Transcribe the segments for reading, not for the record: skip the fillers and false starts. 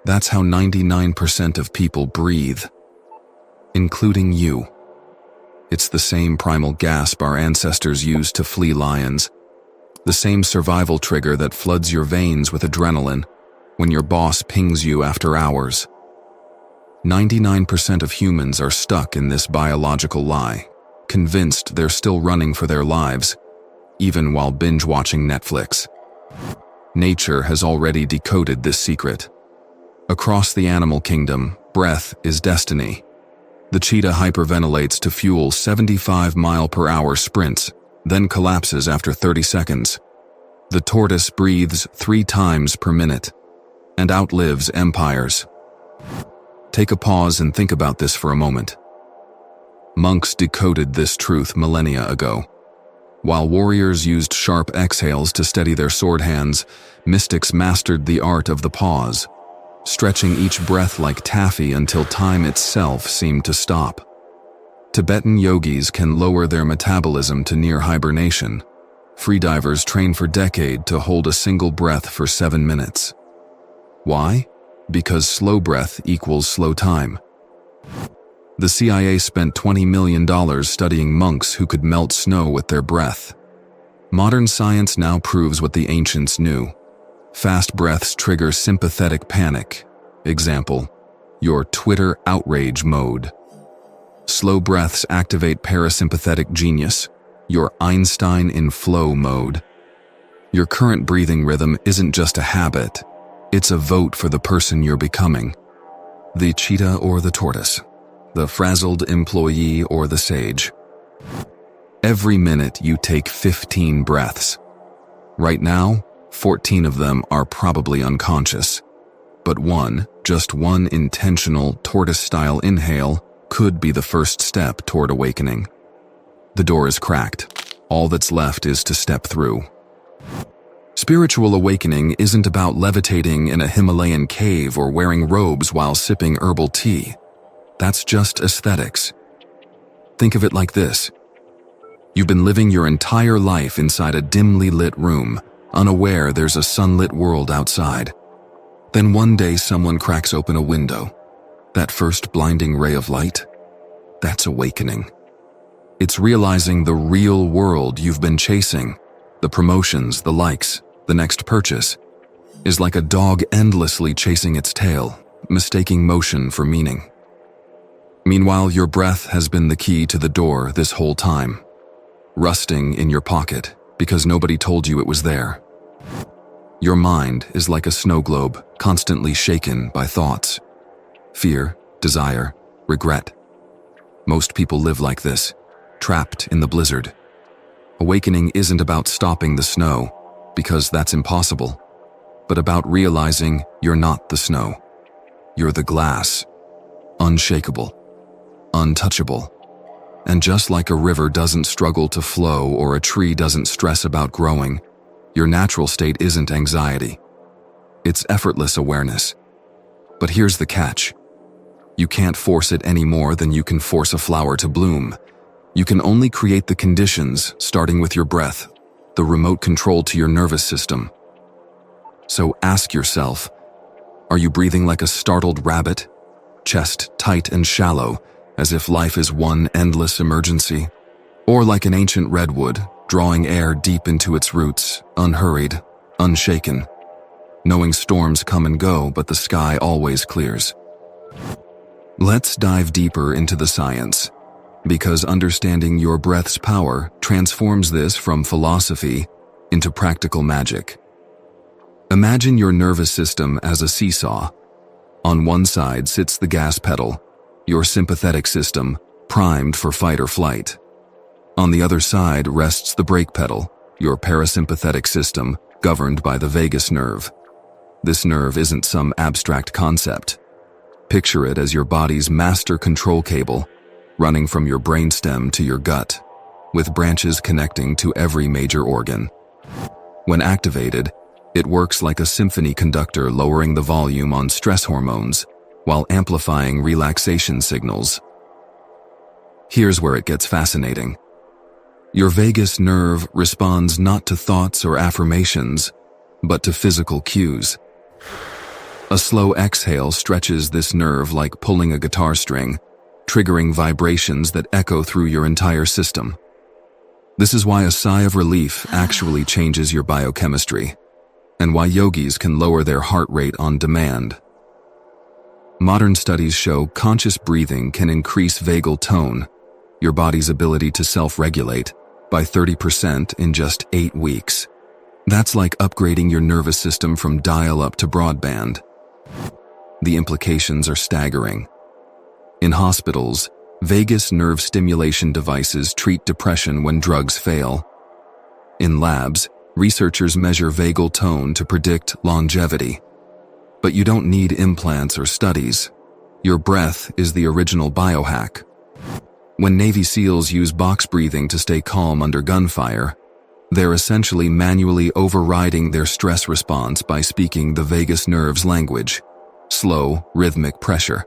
That's how 99% of people breathe, including you. It's the same primal gasp our ancestors used to flee lions, the same survival trigger that floods your veins with adrenaline when your boss pings you after hours. 99% of humans are stuck in this biological lie, convinced they're still running for their lives, even while binge-watching Netflix. Nature has already decoded this secret. Across the animal kingdom, breath is destiny. The cheetah hyperventilates to fuel 75-mile-per-hour sprints, then collapses after 30 seconds. The tortoise breathes 3 times per minute and outlives empires. Take a pause and think about this for a moment. Monks decoded this truth millennia ago. While warriors used sharp exhales to steady their sword hands, mystics mastered the art of the pause, stretching each breath like taffy until time itself seemed to stop. Tibetan yogis can lower their metabolism to near hibernation. Freedivers train for decades to hold a single breath for 7 minutes. Why? Because slow breath equals slow time. The CIA spent $20 million studying monks who could melt snow with their breath. Modern science now proves what the ancients knew. Fast breaths trigger sympathetic panic. Example, your Twitter outrage mode. Slow breaths activate parasympathetic genius, your Einstein in flow mode. Your current breathing rhythm isn't just a habit, it's a vote for the person you're becoming. The cheetah or the tortoise, the frazzled employee or the sage. Every minute you take 15 breaths. Right now, 14 of them are probably unconscious. But just one intentional tortoise-style inhale could be the first step toward awakening. The door is cracked. All that's left is to step through. Spiritual awakening isn't about levitating in a Himalayan cave or wearing robes while sipping herbal tea. That's just aesthetics. Think of it like this. You've been living your entire life inside a dimly lit room, unaware there's a sunlit world outside. Then one day someone cracks open a window. That first blinding ray of light? That's awakening. It's realizing the real world you've been chasing, the promotions, the likes, the next purchase, is like a dog endlessly chasing its tail, mistaking motion for meaning. Meanwhile, your breath has been the key to the door this whole time, rusting in your pocket because nobody told you it was there. Your mind is like a snow globe, constantly shaken by thoughts. Fear, desire, regret. Most people live like this, trapped in the blizzard. Awakening isn't about stopping the snow, because that's impossible, but about realizing you're not the snow. You're the glass, unshakable, untouchable. And just like a river doesn't struggle to flow or a tree doesn't stress about growing, your natural state isn't anxiety. It's effortless awareness. But here's the catch. You can't force it any more than you can force a flower to bloom. You can only create the conditions, starting with your breath, the remote control to your nervous system. So ask yourself, are you breathing like a startled rabbit? Chest tight and shallow, as if life is one endless emergency? Or like an ancient redwood, drawing air deep into its roots, unhurried, unshaken, knowing storms come and go, but the sky always clears? Let's dive deeper into the science, because understanding your breath's power transforms this from philosophy into practical magic. Imagine your nervous system as a seesaw. On one side sits the gas pedal, your sympathetic system, primed for fight or flight. On the other side rests the brake pedal, your parasympathetic system, governed by the vagus nerve. This nerve isn't some abstract concept. Picture it as your body's master control cable, running from your brainstem to your gut, with branches connecting to every major organ. When activated, it works like a symphony conductor, lowering the volume on stress hormones while amplifying relaxation signals. Here's where it gets fascinating. Your vagus nerve responds not to thoughts or affirmations, but to physical cues. A slow exhale stretches this nerve like pulling a guitar string, triggering vibrations that echo through your entire system. This is why a sigh of relief actually changes your biochemistry, and why yogis can lower their heart rate on demand. Modern studies show conscious breathing can increase vagal tone, your body's ability to self-regulate, by 30% in just 8 weeks. That's like upgrading your nervous system from dial-up to broadband. The implications are staggering. In hospitals, vagus nerve stimulation devices treat depression when drugs fail. In labs, researchers measure vagal tone to predict longevity. But you don't need implants or studies. Your breath is the original biohack. When Navy SEALs use box breathing to stay calm under gunfire, they're essentially manually overriding their stress response by speaking the vagus nerve's language, slow, rhythmic pressure.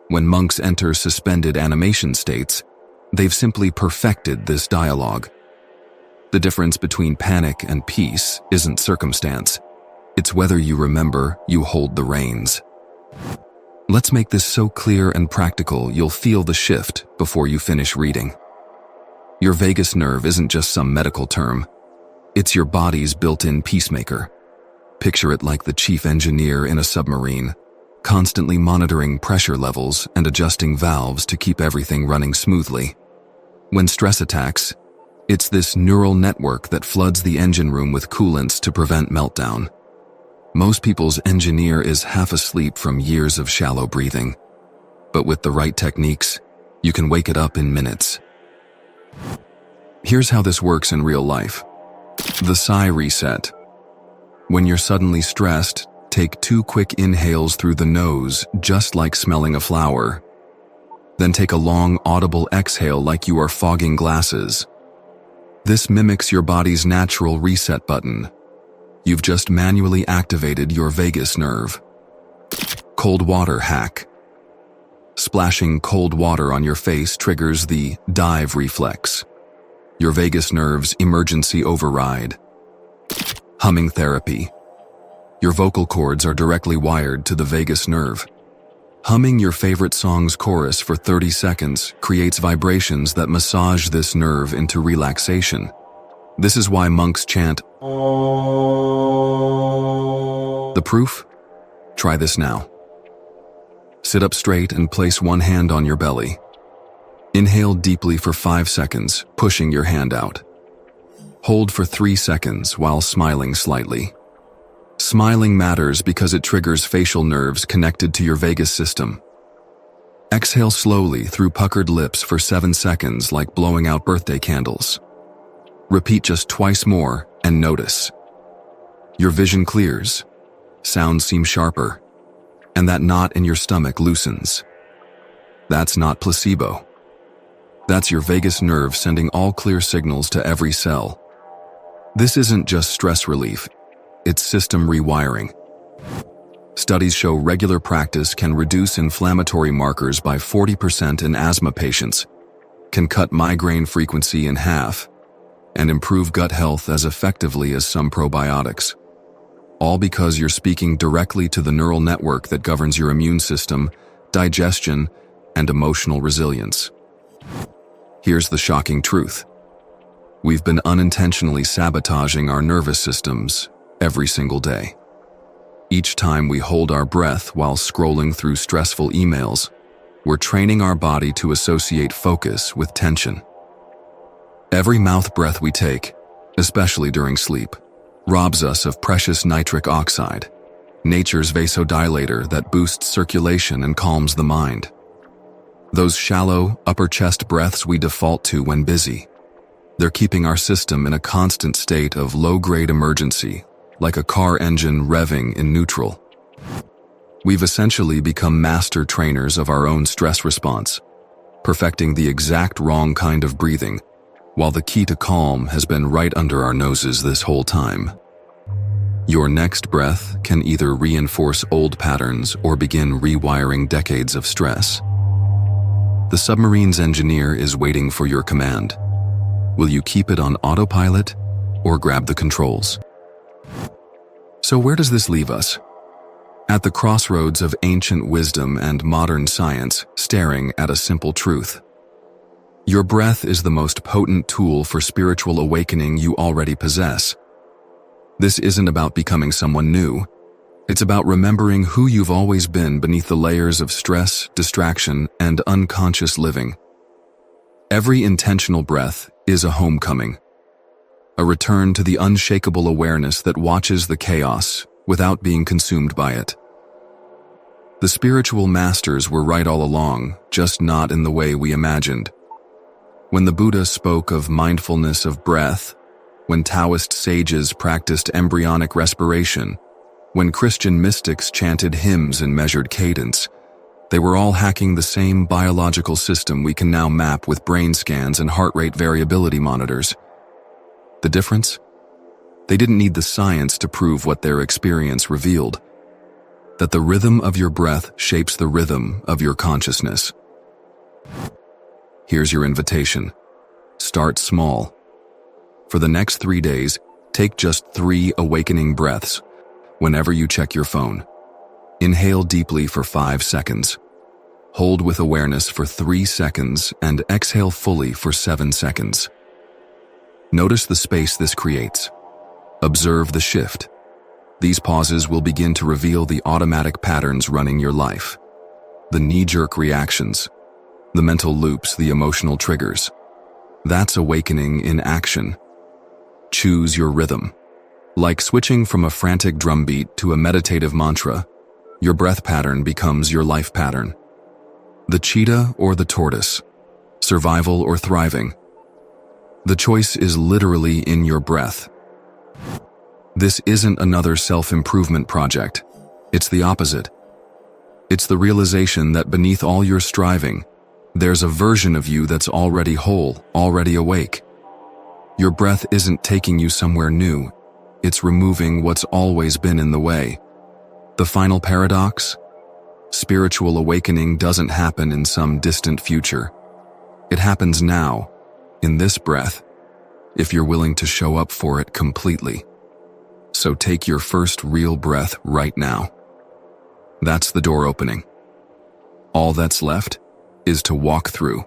When monks enter suspended animation states, they've simply perfected this dialogue. The difference between panic and peace isn't circumstance. It's whether you remember you hold the reins. Let's make this so clear and practical you'll feel the shift before you finish reading. Your vagus nerve isn't just some medical term. It's your body's built-in peacemaker. Picture it like the chief engineer in a submarine, constantly monitoring pressure levels and adjusting valves to keep everything running smoothly. When stress attacks, it's this neural network that floods the engine room with coolants to prevent meltdown. Most people's engineer is half asleep from years of shallow breathing. But with the right techniques, you can wake it up in minutes. Here's how this works in real life. The sigh reset. When you're suddenly stressed, take 2 quick inhales through the nose, just like smelling a flower. Then take a long, audible exhale like you are fogging glasses. This mimics your body's natural reset button. You've just manually activated your vagus nerve. Cold water hack. Splashing cold water on your face triggers the dive reflex, your vagus nerve's emergency override. Humming therapy. Your vocal cords are directly wired to the vagus nerve. Humming your favorite song's chorus for 30 seconds creates vibrations that massage this nerve into relaxation. This is why monks chant. The proof? Try this now. Sit up straight and place one hand on your belly. Inhale deeply for 5 seconds, pushing your hand out. Hold for 3 seconds while smiling slightly. Smiling matters because it triggers facial nerves connected to your vagus system. Exhale slowly through puckered lips for 7 seconds like blowing out birthday candles. Repeat just twice more and notice. Your vision clears, sounds seem sharper, and that knot in your stomach loosens. That's not placebo. That's your vagus nerve sending all clear signals to every cell. This isn't just stress relief, it's system rewiring. Studies show regular practice can reduce inflammatory markers by 40% in asthma patients, can cut migraine frequency in half, and improve gut health as effectively as some probiotics. All because you're speaking directly to the neural network that governs your immune system, digestion, and emotional resilience. Here's the shocking truth. We've been unintentionally sabotaging our nervous systems every single day. Each time we hold our breath while scrolling through stressful emails, we're training our body to associate focus with tension. Every mouth breath we take, especially during sleep, robs us of precious nitric oxide, nature's vasodilator that boosts circulation and calms the mind. Those shallow, upper chest breaths we default to when busy, they're keeping our system in a constant state of low-grade emergency, like a car engine revving in neutral. We've essentially become master trainers of our own stress response, perfecting the exact wrong kind of breathing, while the key to calm has been right under our noses this whole time. Your next breath can either reinforce old patterns or begin rewiring decades of stress. The submarine's engineer is waiting for your command. Will you keep it on autopilot or grab the controls? So where does this leave us? At the crossroads of ancient wisdom and modern science, staring at a simple truth. Your breath is the most potent tool for spiritual awakening you already possess. This isn't about becoming someone new. It's about remembering who you've always been beneath the layers of stress, distraction, and unconscious living. Every intentional breath is a homecoming, a return to the unshakable awareness that watches the chaos without being consumed by it. The spiritual masters were right all along, just not in the way we imagined. When the Buddha spoke of mindfulness of breath, when Taoist sages practiced embryonic respiration, when Christian mystics chanted hymns in measured cadence, they were all hacking the same biological system we can now map with brain scans and heart rate variability monitors. The difference? They didn't need the science to prove what their experience revealed: that the rhythm of your breath shapes the rhythm of your consciousness. Here's your invitation. Start small. For the next 3 days, take just 3 awakening breaths whenever you check your phone. Inhale deeply for 5 seconds. Hold with awareness for 3 seconds and exhale fully for 7 seconds. Notice the space this creates. Observe the shift. These pauses will begin to reveal the automatic patterns running your life. The knee-jerk reactions, the mental loops, the emotional triggers. That's awakening in action. Choose your rhythm. Like switching from a frantic drumbeat to a meditative mantra, your breath pattern becomes your life pattern. The cheetah or the tortoise, survival or thriving. The choice is literally in your breath. This isn't another self-improvement project. It's the opposite. It's the realization that beneath all your striving, there's a version of you that's already whole, already awake. Your breath isn't taking you somewhere new. It's removing what's always been in the way. The final paradox? Spiritual awakening doesn't happen in some distant future. It happens now, in this breath, if you're willing to show up for it completely. So take your first real breath right now. That's the door opening. All that's left is to walk through.